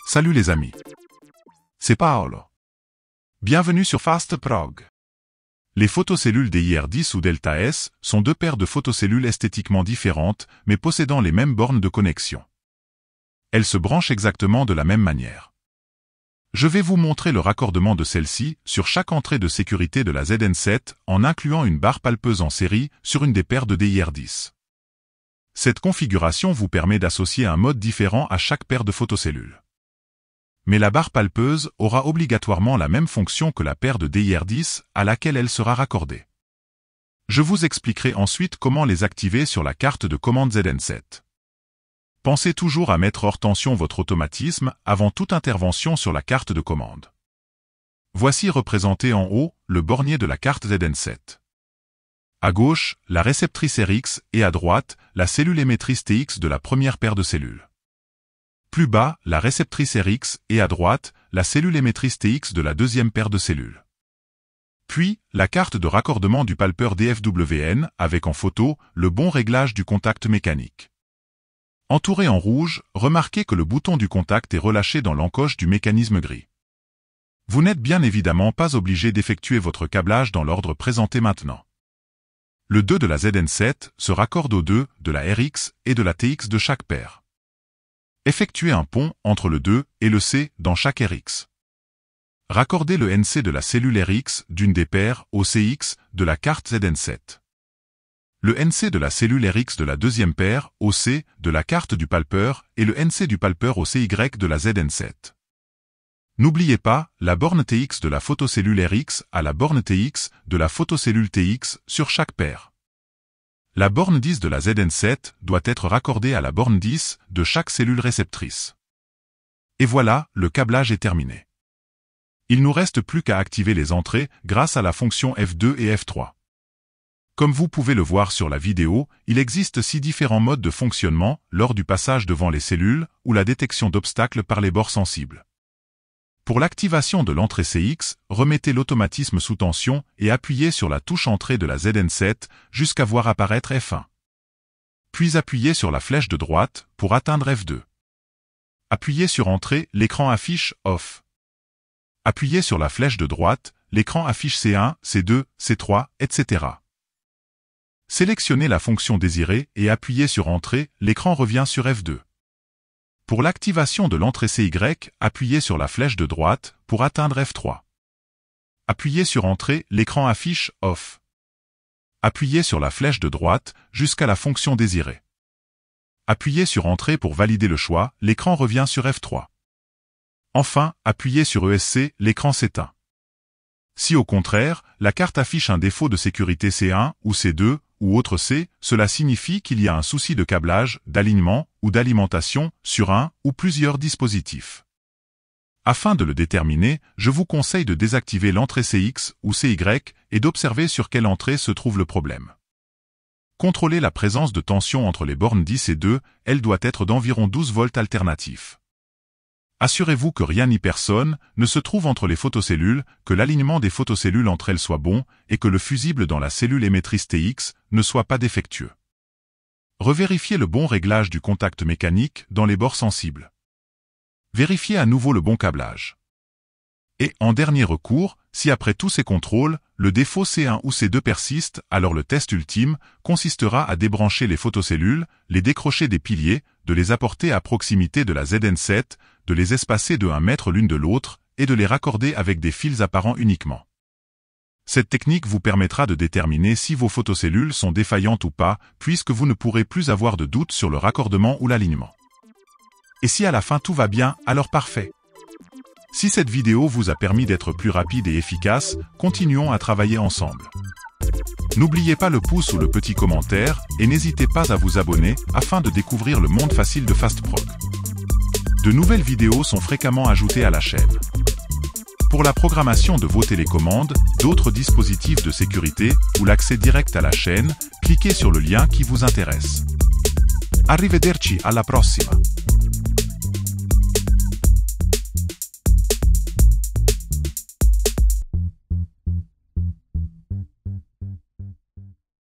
Salut les amis. C'est Paolo. Bienvenue sur FastProg. Les photocellules DIR10 ou Delta S sont deux paires de photocellules esthétiquement différentes mais possédant les mêmes bornes de connexion. Elles se branchent exactement de la même manière. Je vais vous montrer le raccordement de celle-ci sur chaque entrée de sécurité de la ZN7 en incluant une barre palpeuse en série sur une des paires de DIR10. Cette configuration vous permet d'associer un mode différent à chaque paire de photocellules. Mais la barre palpeuse aura obligatoirement la même fonction que la paire de DIR10 à laquelle elle sera raccordée. Je vous expliquerai ensuite comment les activer sur la carte de commande ZN7. Pensez toujours à mettre hors tension votre automatisme avant toute intervention sur la carte de commande. Voici représenté en haut le bornier de la carte ZN7. À gauche, la réceptrice RX et à droite, la cellule émettrice TX de la première paire de cellules. Plus bas, la réceptrice RX et à droite, la cellule émettrice TX de la deuxième paire de cellules. Puis, la carte de raccordement du palpeur DFWN avec en photo le bon réglage du contact mécanique. Entouré en rouge, remarquez que le bouton du contact est relâché dans l'encoche du mécanisme gris. Vous n'êtes bien évidemment pas obligé d'effectuer votre câblage dans l'ordre présenté maintenant. Le 2 de la ZN7 se raccorde au 2 de la RX et de la TX de chaque paire. Effectuez un pont entre le 2 et le C dans chaque RX. Raccordez le NC de la cellule RX d'une des paires au CX de la carte ZN7. Le NC de la cellule RX de la deuxième paire au C de la carte du palpeur et le NC du palpeur au CY de la ZN7. N'oubliez pas la borne TX de la photocellule RX à la borne TX de la photocellule TX sur chaque paire. La borne 10 de la ZN7 doit être raccordée à la borne 10 de chaque cellule réceptrice. Et voilà, le câblage est terminé. Il nous reste plus qu'à activer les entrées grâce à la fonction F2 et F3. Comme vous pouvez le voir sur la vidéo, il existe 6 différents modes de fonctionnement lors du passage devant les cellules ou la détection d'obstacles par les bords sensibles. Pour l'activation de l'entrée CX, remettez l'automatisme sous tension et appuyez sur la touche entrée de la ZN7 jusqu'à voir apparaître F1. Puis appuyez sur la flèche de droite pour atteindre F2. Appuyez sur entrée, l'écran affiche Off. Appuyez sur la flèche de droite, l'écran affiche C1, C2, C3, etc. Sélectionnez la fonction désirée et appuyez sur entrée, l'écran revient sur F2. Pour l'activation de l'entrée CY, appuyez sur la flèche de droite pour atteindre F3. Appuyez sur entrée, l'écran affiche Off. Appuyez sur la flèche de droite jusqu'à la fonction désirée. Appuyez sur entrée pour valider le choix, l'écran revient sur F3. Enfin, appuyez sur ESC, l'écran s'éteint. Si au contraire, la carte affiche un défaut de sécurité C1 ou C2 ou autre C, cela signifie qu'il y a un souci de câblage, d'alignement ou d'alimentation sur un ou plusieurs dispositifs. Afin de le déterminer, je vous conseille de désactiver l'entrée CX ou CY et d'observer sur quelle entrée se trouve le problème. Contrôlez la présence de tension entre les bornes 10 et 2, elle doit être d'environ 12 volts alternatifs. Assurez-vous que rien ni personne ne se trouve entre les photocellules, que l'alignement des photocellules entre elles soit bon et que le fusible dans la cellule émettrice TX ne soit pas défectueux. Revérifiez le bon réglage du contact mécanique dans les bords sensibles. Vérifiez à nouveau le bon câblage. Et, en dernier recours, si après tous ces contrôles, le défaut C1 ou C2 persiste, alors le test ultime consistera à débrancher les photocellules, les décrocher des piliers, de les apporter à proximité de la ZN7, de les espacer de 1 mètre l'une de l'autre, et de les raccorder avec des fils apparents uniquement. Cette technique vous permettra de déterminer si vos photocellules sont défaillantes ou pas, puisque vous ne pourrez plus avoir de doute sur le raccordement ou l'alignement. Et si à la fin tout va bien, alors parfait. Si cette vidéo vous a permis d'être plus rapide et efficace, continuons à travailler ensemble. N'oubliez pas le pouce ou le petit commentaire, et n'hésitez pas à vous abonner afin de découvrir le monde facile de FastProg. De nouvelles vidéos sont fréquemment ajoutées à la chaîne. Pour la programmation de vos télécommandes, d'autres dispositifs de sécurité ou l'accès direct à la chaîne, cliquez sur le lien qui vous intéresse. Arrivederci alla prossima!